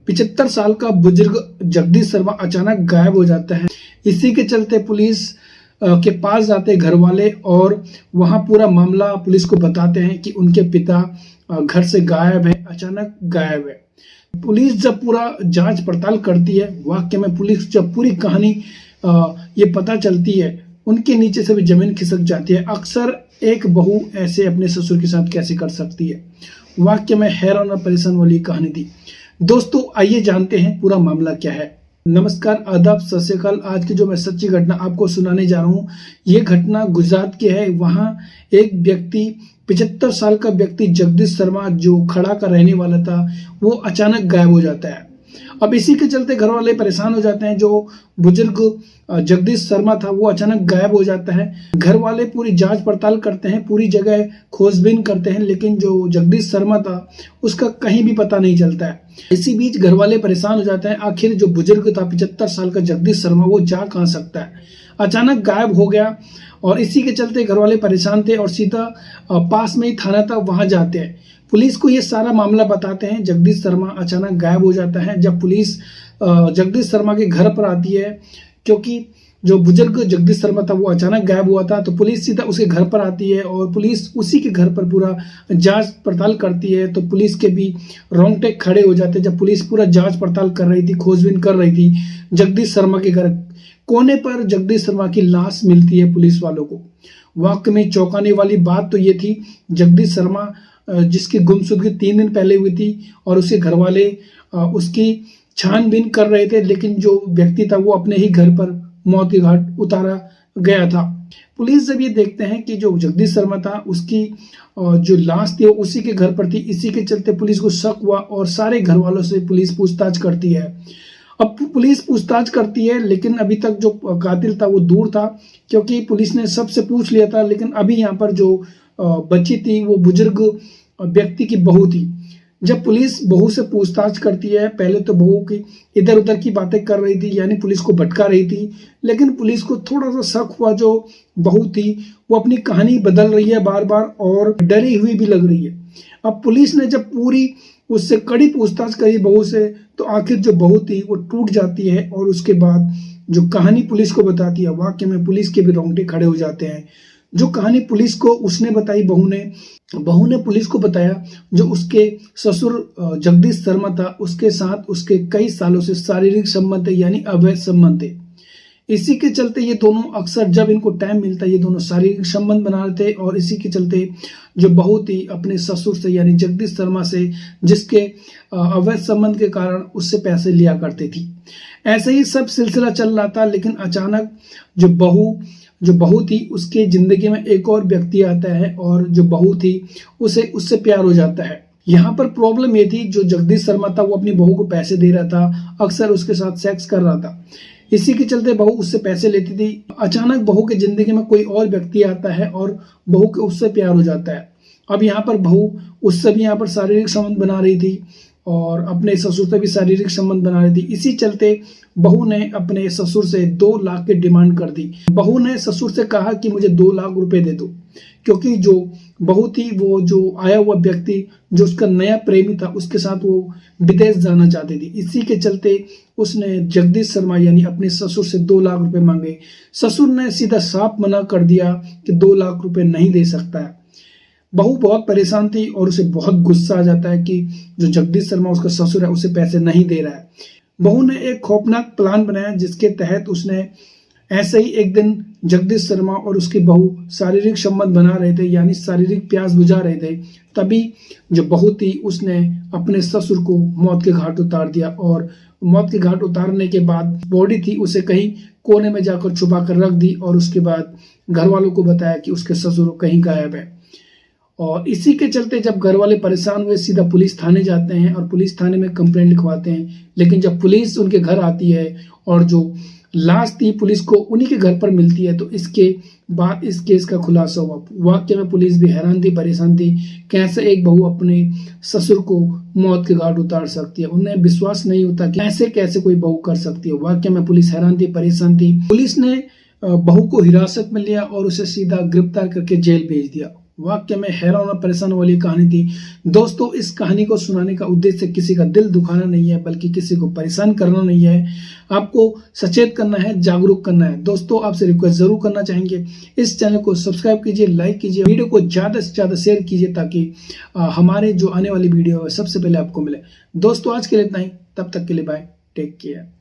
75 साल का बुजुर्ग जगदीश शर्मा अचानक गायब हो जाता है। इसी के चलते पुलिस के पास जाते घर वाले और वहां पूरा मामला पुलिस को बताते हैं कि उनके पिता घर से गायब है, अचानक गायब है। पुलिस जब पूरा जांच पड़ताल करती है, वाकई में पुलिस जब पूरी कहानी ये पता चलती है, उनके नीचे से भी जमीन खिसक जाती है। अक्सर एक बहू ऐसे अपने ससुर के साथ कैसे कर सकती है। वाकई में हैरान और परेशान वाली कहानी थी। दोस्तों आइए जानते हैं पूरा मामला क्या है। नमस्कार, आदाब, सत श्री अकाल। आज की जो मैं सच्ची घटना आपको सुनाने जा रहा हूँ, ये घटना गुजरात की है। वहां एक व्यक्ति 75 साल का व्यक्ति जगदीश शर्मा जो खड़ा का रहने वाला था, वो अचानक गायब हो जाता है। अब इसी के चलते घर वाले परेशान हो जाते हैं। जो बुजुर्ग जगदीश शर्मा था वो अचानक गायब हो जाता है। घर वाले पूरी जांच पड़ताल करते हैं, पूरी जगह खोजबीन करते हैं, लेकिन जो जगदीश शर्मा था उसका कहीं भी पता नहीं चलता है। इसी बीच घर वाले परेशान हो जाते हैं। आखिर जो बुजुर्ग था 75 साल का जगदीश शर्मा, वो जा कहां सकता है, अचानक गायब हो गया। और इसी के चलते घर वाले परेशान थे और सीधा पास में ही थाना था, वहां जाते हैं। पुलिस को ये सारा मामला बताते हैं। जगदीश शर्मा अचानक गायब हो जाता है। जब पुलिस जगदीश शर्मा के घर पर आती है, क्योंकि जो बुजुर्ग जगदीश शर्मा था वो अचानक गायब हुआ था, तो पुलिस सीधा उसके घर पर आती है और पुलिस उसी के घर पर पूरा जांच पड़ताल करती है। तो पुलिस के भी रोंगटे खड़े हो जाते हैं जब पुलिस पूरा जांच पड़ताल कर रही थी, खोजबीन कर रही थी। जगदीश शर्मा के घर कोने पर जगदीश शर्मा की लाश मिलती है पुलिस वालों को। वाकई में चौंकाने वाली बात तो ये थी, जगदीश शर्मा जिसकी गुमशुदगी 3 दिन पहले हुई थी और उसके घर वाले उसकी छानबीन कर रहे थे, लेकिन जो व्यक्ति था वो अपने ही घर पर मौत के घाट उतारा गया था। पुलिस जब ये देखते हैं कि जो जगदीश शर्मा था उसकी जो लाश थी वो उसी के घर पर थी, इसी के चलते पुलिस को शक हुआ और सारे घर वालों से पुलिस पूछताछ करती है। अब पुलिस पूछताछ करती है, लेकिन अभी तक जो कातिल था वो दूर था, क्योंकि पुलिस ने सबसे पूछ लिया था। लेकिन अभी यहाँ पर जो बची थी वो बुजुर्ग व्यक्ति की बहू थी। जब पुलिस बहू से पूछताछ करती है, पहले तो बहू की इधर उधर की बातें कर रही थी, यानी पुलिस को भटका रही थी, लेकिन पुलिस को थोड़ा सा शक हुआ। जो बहू थी वो अपनी कहानी बदल रही है बार बार और डरी हुई भी लग रही है। अब पुलिस ने जब पूरी उससे कड़ी पूछताछ करी बहू से, तो आखिर जो बहू थी वो टूट जाती है और उसके बाद जो कहानी पुलिस को बताती है, वाकई में पुलिस के भी रोंगटे खड़े हो जाते हैं। जो कहानी पुलिस को उसने बताई, बहू ने पुलिस को बताया, जो उसके ससुर जगदीश शर्मा था उसके साथ उसके कई सालों से शारीरिक संबंध थे, यानी अवैध संबंध थे। इसी के चलते ये दोनों अक्सर जब इनको टाइम मिलता है ये दोनों शारीरिक संबंध बना रहे थे। और इसी के चलते जो बहू थी अपने ससुर से यानी जगदीश शर्मा से, जिसके अवैध संबंध के कारण उससे पैसे लिया करती थी। ऐसे ही सब सिलसिला चल रहा था, लेकिन अचानक जो बहू थी उसके जिंदगी में एक और व्यक्ति आता है और जो बहू थी उसे उससे प्यार हो जाता है। यहाँ पर प्रॉब्लम ये थी, जो जगदीश शर्मा था वो अपनी बहू को पैसे दे रहा था, अक्सर उसके साथ सेक्स कर रहा था। इसी के चलते बहू उससे पैसे लेती थी। अचानक बहू की जिंदगी में कोई और व्यक्ति आता है और बहू के उससे प्यार हो जाता है। अब यहाँ पर बहू उससे भी यहाँ पर शारीरिक संबंध बना रही थी और अपने ससुर से भी शारीरिक संबंध बना रही थी। इसी चलते बहू ने अपने ससुर से 2 लाख की डिमांड कर दी। बहू ने ससुर से कहा कि मुझे 2 लाख रुपए दे दो, क्योंकि जो बहू थी वो जो आया हुआ व्यक्ति जो उसका नया प्रेमी था उसके साथ वो विदेश जाना चाहती थी। इसी के चलते उसने जगदीश शर्मा यानी अपने ससुर से 2 लाख रुपए मांगे। ससुर ने सीधा साफ मना कर दिया कि 2 लाख रुपए नहीं दे सकता है। बहू बहुत परेशान थी और उसे बहुत गुस्सा आ जाता है कि जो जगदीश शर्मा उसका ससुर है उसे पैसे नहीं दे रहा है। बहू ने एक खौफनाक प्लान बनाया, जिसके तहत उसने ऐसे ही एक दिन जगदीश शर्मा और उसकी बहू शारीरिक संबंध बना रहे थे, यानी शारीरिक प्यास बुझा रहे थे। तभी जो बहू थी उसने अपने ससुर को मौत के घाट उतार दिया और मौत के घाट उतारने के बाद बॉडी थी उसे कहीं कोने में जाकर छुपा कर रख दी और उसके बाद घर वालों को बताया कि उसके ससुर कहीं गायब है। और इसी के चलते जब घर वाले परेशान हुए, सीधा पुलिस थाने जाते हैं और पुलिस थाने में कंप्लेंट लिखवाते हैं। लेकिन जब पुलिस उनके घर आती है और जो लाश थी पुलिस को उन्हीं के घर पर मिलती है, तो इसके बाद इस केस का खुलासा हुआ। वाकई में पुलिस भी हैरान थी, परेशान थी, कैसे एक बहू अपने ससुर को मौत के घाट उतार सकती है। उन्हें विश्वास नहीं होता कि ऐसे कैसे कोई बहू कर सकती है। वाकई में पुलिस हैरान थी, परेशान थी। पुलिस ने बहू को हिरासत में लिया और उसे सीधा गिरफ्तार करके जेल भेज दिया। वाक्य में हैरान और परेशान वाली कहानी थी। दोस्तों, इस कहानी को सुनाने का उद्देश्य किसी का दिल दुखाना नहीं है, बल्कि किसी को परेशान करना नहीं है। आपको सचेत करना है, जागरूक करना है। दोस्तों, आपसे रिक्वेस्ट जरूर करना चाहेंगे, इस चैनल को सब्सक्राइब कीजिए, लाइक कीजिए, वीडियो को ज्यादा से ज्यादा शेयर कीजिए, ताकि हमारे जो आने वाली वीडियो है सबसे पहले आपको मिले। दोस्तों, आज के लिए इतना ही। तब तक के लिए बाय, टेक केयर।